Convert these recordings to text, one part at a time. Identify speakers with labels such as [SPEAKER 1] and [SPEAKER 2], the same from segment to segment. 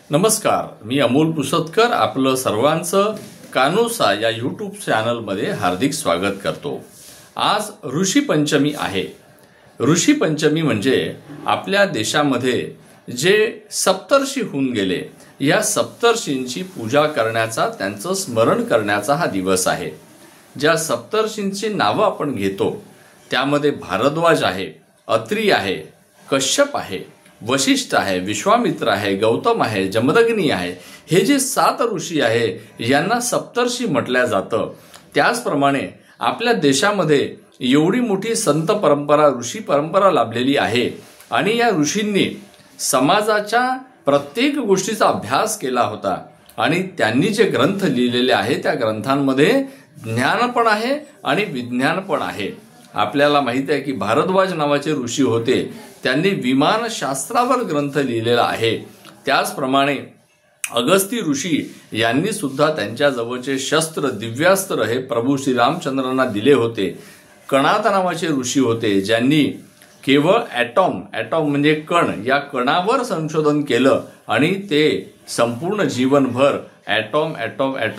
[SPEAKER 1] नमस्कार, मी अमोल पुसतकर आपलं सर्वांचं कानोसा या यूट्यूब चॅनलमध्ये हार्दिक स्वागत करतो। आज ऋषी पंचमी आहे। ऋषी पंचमी म्हणजे आपल्या देशामध्ये जे सप्तर्षी होऊन गेले, या सप्तर्षींची पूजा करण्याचा, त्यांचं स्मरण करण्याचा हा दिवस आहे। ज्या सप्तर्षींची नावं आपण घेतो त्यामध्ये भारद्वाज आहे, अत्री आहे, कश्यप आहे, वशिष्ठ आहे, विश्वामित्र आहे, गौतम आहे, जमदग्नी आहे। हे जे 7 ऋषी आहे यांना सप्तर्षी म्हटलं जातं। त्याचप्रमाणे आपल्या देशामध्ये एवढी मोठी संत परंपरा, ऋषी परंपरा लाभलेली आहे आणि या ऋषींनी समाजाच्या प्रत्येक गोष्टीचा अभ्यास केला होता आणि त्यांनी जे ग्रंथ लिहिलेले आहेत त्या ग्रंथांमध्ये ज्ञान पण आहे आणि विज्ञान पण आहे। आपल्याला माहिती आहे की भारद्वाज नावाचे ऋषी होते, त्यांनी विमानशास्त्रावर ग्रंथ लिहिलेला आहे। त्याचप्रमाणे अगस्ती ऋषी यांनी सुद्धा त्यांच्या जवळचे शस्त्र, दिव्यास्त्र हे प्रभू श्रीरामचंद्रांना दिले होते। कणाद नावाचे ऋषी होते, ज्यांनी केवळ ॲटॉम म्हणजे कण, या कणावर संशोधन केलं आणि ते संपूर्ण जीवनभर ॲटॉम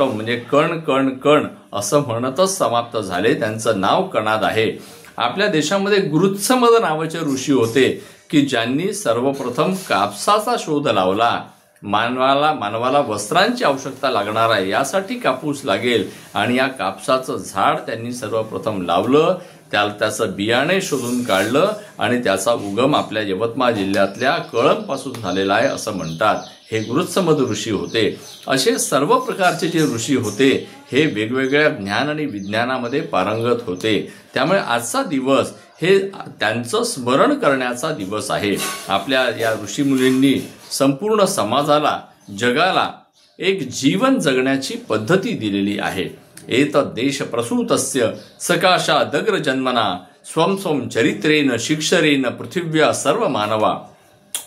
[SPEAKER 1] म्हणजे कण कण कण असं म्हणतच समाप्त झाले। त्यांचं नाव कणाद आहे। आपल्या देशामध्ये गुरुत्समद नावाचे ऋषी होते की ज्यांनी सर्वप्रथम कापसाचा शोध लावला। मानवाला वस्त्रांची आवश्यकता लागणार आहे, यासाठी कापूस लागेल आणि या कापसाचं झाड त्यांनी सर्वप्रथम लावलं, त्याचं बियाणे शोधून काढलं आणि त्याचा उगम आपल्या यवतमाळ जिल्ह्यातल्या कळंबपासून झालेला आहे असं म्हणतात। हे गुरुत्समद ऋषी होते। असे सर्व प्रकारचे जे ऋषी होते हे वेगवेगळ्या ज्ञान आणि विज्ञानामध्ये पारंगत होते। त्यामुळे आजचा दिवस हे त्यांचं स्मरण करण्याचा दिवस आहे। आपल्या या ऋषीमुनींनी संपूर्ण समाजाला, जगाला एक जीवन जगण्याची पद्धती दिलेली आहे। एतद् देश प्रसूतस्य सकाशादग्र जन्मना स्वं स्वं चरित्रेन शिक्षरेन पृथिव्या सर्व मानवा।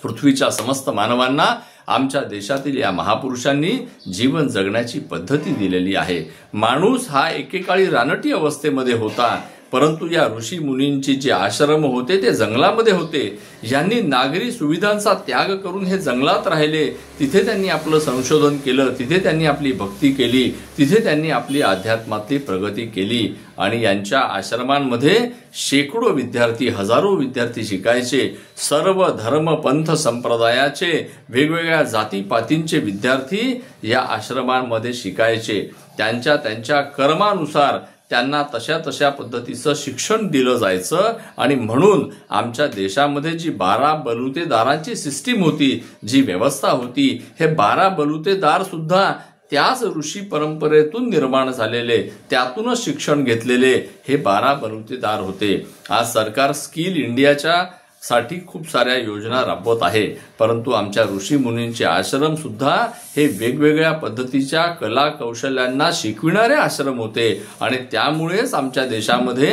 [SPEAKER 1] पृथ्वीच्या समस्त मानवांना आमच्या देशातील या महापुरुषांनी जीवन जगण्याची पद्धती दिलेली आहे। माणूस हा एकेकाळी रानटी अवस्थेमध्ये होता, परंतु या ऋषी मुनींची जे आश्रम होते ते जंगलामध्ये होते। यांनी नागरी सुविधांचा त्याग करून हे जंगलात राहिले, तिथे त्यांनी आपलं संशोधन केलं, तिथे त्यांनी आपली भक्ती केली, तिथे त्यांनी आपली अध्यात्मातली प्रगती केली आणि यांच्या आश्रमांमध्ये शेकडो विद्यार्थी, हजारो विद्यार्थी शिकायचे। सर्व धर्म पंथ संप्रदायाचे, वेगवेगळ्या जातीपातींचे विद्यार्थी या आश्रमांमध्ये शिकायचे। त्यांच्या कर्मानुसार त्यांना तशा पद्धतीचं शिक्षण दिलं जायचं आणि म्हणून आमच्या देशामध्ये जी 12 बलुतेदारांची सिस्टीम होती, जी व्यवस्था होती, हे 12 बलुतेदार सुद्धा त्याच ऋषी परंपरेतून निर्माण झालेले, त्यातूनच शिक्षण घेतलेले हे 12 बलुतेदार होते। आज सरकार स्किल इंडियाच्या साठी खूप साऱ्या योजना राबवत आहे, परंतु आमच्या ऋषी मुनींचे आश्रम सुद्धा हे वेगवेगळ्या पद्धतीच्या कला कौशल्यांना शिकविणारे आश्रम होते आणि त्यामुळेच आमच्या देशामध्ये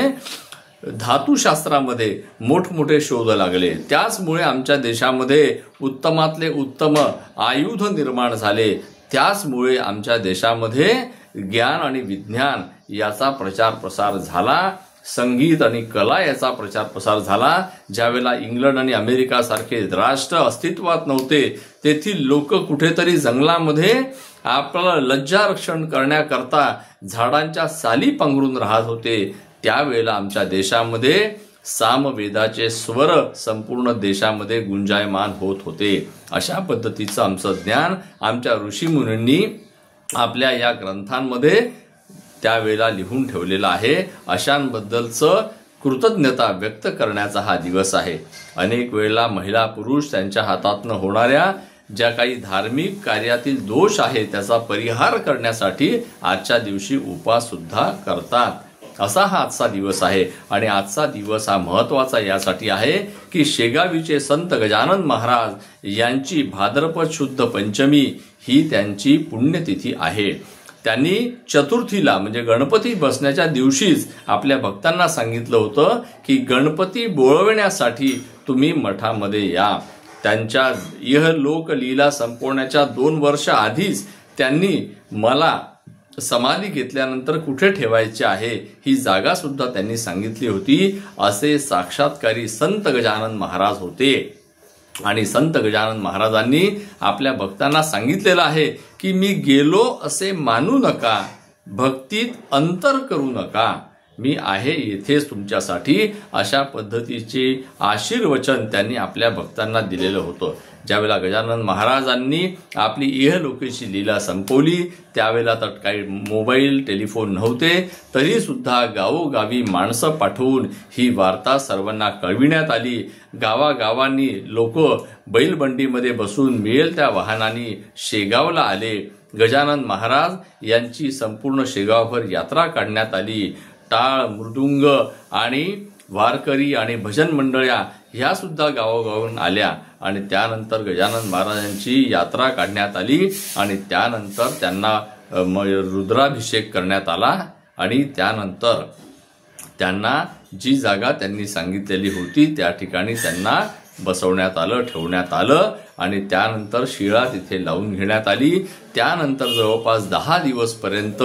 [SPEAKER 1] धातुशास्त्रामध्ये मोठमोठे शोध लागले। त्याचमुळे आमच्या देशामध्ये उत्तमातले उत्तम आयुध निर्माण झाले। त्याचमुळे आमच्या देशामध्ये ज्ञान आणि विज्ञान याचा प्रचार प्रसार झाला, संगीत आणि कला याचा प्रचार प्रसार झाला। ज्यावेळेला इंग्लंड आणि अमेरिका सारखे राष्ट्र अस्तित्वात नव्हते, तेथील लोक कुठेतरी जंगलामध्ये आपल्याला लज्जारक्षण करण्याकरता झाडांच्या साली पांघरून राहत होते, त्यावेळेला आमच्या देशामध्ये सामवेदाचे स्वर संपूर्ण देशामध्ये गुंजायमान होत होते। अशा पद्धतीचं आमचं ज्ञान आमच्या ऋषीमुनींनी आपल्या या ग्रंथांमध्ये त्यावेळेला लिहून ठेवलेला आहे। अशांबद्दलचं कृतज्ञता व्यक्त करण्याचा हा दिवस आहे। अनेक वेळेला महिला पुरुष त्यांच्या हातातनं होणाऱ्या ज्या काही धार्मिक कार्यातील दोष आहे त्याचा परिहार करण्यासाठी आजच्या दिवशी उपास सुद्धा करतात। असा हा आजचा दिवस आहे आणि आजचा दिवस हा महत्त्वाचा यासाठी आहे की शेगावीचे संत गजानन महाराज यांची भाद्रपद शुद्ध पंचमी ही त्यांची पुण्यतिथी आहे। त्यांनी चतुर्थीला म्हणजे गणपती बसण्याच्या दिवशीच आपल्या भक्तांना सांगितलं होतं की गणपती बोळवण्यासाठी तुम्ही मठामध्ये या। त्यांच्या इहलोक लीला संपवण्याच्या 2 वर्ष आधीच त्यांनी मला समाधी घेतल्यानंतर कुठे ठेवायची आहे ही जागा सुद्धा त्यांनी सांगितली होती। असे साक्षात्कारी संत गजानन महाराज होते। आणि संत गजानन महाराजांनी आपल्या भक्तांना सांगितलेलं आहे की मी गेलो असे मानू नका, भक्तीत अंतर करू नका, मी आहे येथेच तुमच्यासाठी, अशा पद्धतीचे आशीर्वचन त्यांनी आपल्या भक्तांना दिलेलं होतं. ज्यावेळेला गजानन महाराजांनी आपली इहलोकीची लीला संपवली त्यावेळेला तर काही मोबाईल टेलिफोन नव्हते, तरी सुद्धा गावोगावी माणसं पाठवून ही वार्ता सर्वांना कळविण्यात आली. गावागावांनी लोक बैलबंडीमध्ये बसून मिळेल त्या वाहनांनी शेगावला आले. गजानन महाराज यांची संपूर्ण शेगावभर यात्रा काढण्यात आली. टाळ, मृदुंग आणि वारकरी आणि भजन मंडळ्या ह्या सुद्धा गावोगावून आल्या आणि त्यानंतर गजानन महाराजांची यात्रा काढण्यात आली आणि त्यानंतर त्यांना रुद्राभिषेक करण्यात आला आणि त्यानंतर त्यांना जी जागा त्यांनी सांगितलेली होती त्या ठिकाणी त्यांना बसवण्यात आलं, ठेवण्यात आलं आणि त्यानंतर शिळा तिथे लावून घेण्यात आली. त्यानंतर जवळपास 10 दिवसपर्यंत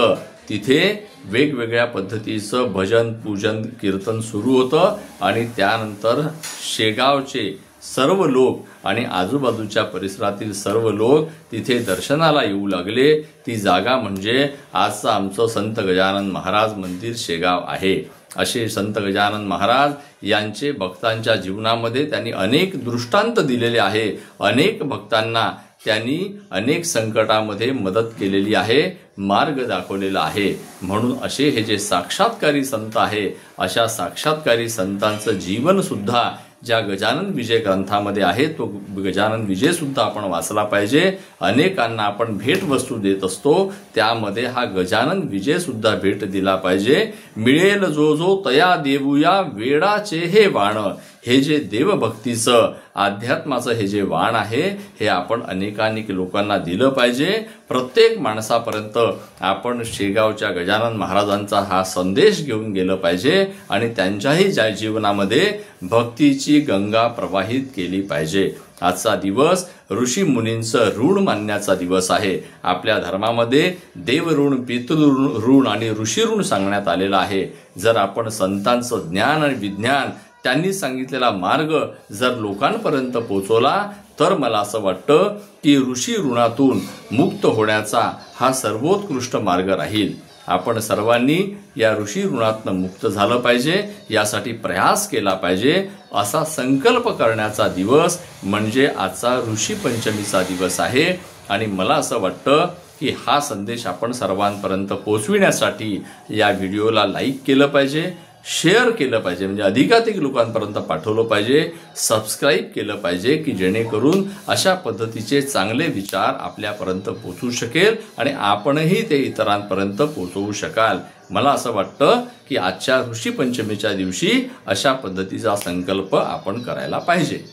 [SPEAKER 1] तिथे वेगवेगळ्या पद्धतीचं भजन, पूजन, कीर्तन सुरू होतं आणि त्यानंतर शेगावचे सर्व लोक आणि आजूबाजूच्या परिसरातील सर्व लोक तिथे दर्शनाला येऊ लागले. ती जागा म्हणजे आजचं आमचं संत गजानन महाराज मंदिर शेगाव आहे. असे संत गजानन महाराज यांचे भक्तांच्या जीवनामध्ये त्यांनी अनेक दृष्टांत दिलेले आहे. अनेक भक्तांना त्यांनी अनेक संकटामध्ये मदत केलेली आहे, मार्ग दाखवलेला आहे. म्हणून असे हे जे साक्षात्कारी संत आहे, अशा साक्षात्कारी संतांचं जीवन सुद्धा ज्या गजानन विजय ग्रंथामध्ये आहे तो गजानन विजय सुद्धा आपण वाचला पाहिजे. अनेकांना आपण भेटवस्तू देत असतो, त्यामध्ये हा गजानन विजय सुद्धा भेट दिला पाहिजे. मिळेल जो जो तया देऊया वेडाचे हे वाण, हे जे देवभक्तीचं अध्यात्माचं हे जे वाण आहे हे आपण अनेकानेक लोकांना दिलं पाहिजे. प्रत्येक माणसापर्यंत आपण शेगावच्या गजानन महाराजांचा हा संदेश घेऊन गेलं पाहिजे आणि त्यांच्याही जीवनामध्ये भक्तीची गंगा प्रवाहित केली पाहिजे. आजचा दिवस ऋषी मुनींचं ऋण मानण्याचा दिवस आहे. आपल्या धर्मामध्ये देवऋण, पितृऋण आणि ऋषी ऋण सांगण्यात आलेलं आहे. जर आपण संतांचं ज्ञान आणि विज्ञान, त्यांनी सांगितलेला मार्ग जर लोकांपर्यंत पोहोचवला तर मला असं वाटतं की ऋषी ऋणातून मुक्त होण्याचा हा सर्वोत्कृष्ट मार्ग राहील. आपण सर्वांनी या ऋषी ऋणातून मुक्त झालं पाहिजे, यासाठी प्रयास केला पाहिजे. असा संकल्प करण्याचा दिवस म्हणजे आजचा ऋषी पंचमीचा दिवस आहे आणि मला असं वाटतं की हा संदेश आपण सर्वांपर्यंत पोहोचविण्यासाठी या व्हिडिओला लाईक केलं पाहिजे, शेअर केलं पाहिजे, म्हणजे अधिकाधिक लोकांपर्यंत पाठवलं पाहिजे, सबस्क्राईब केलं पाहिजे की जेणेकरून अशा पद्धतीचे चांगले विचार आपल्यापर्यंत पोहोचू शकेल आणि आपणही ते इतरांपर्यंत पोहोचवू शकाल. मला असं वाटतं की आजच्या ऋषी पंचमीच्या दिवशी अशा पद्धतीचा संकल्प आपण करायला पाहिजे.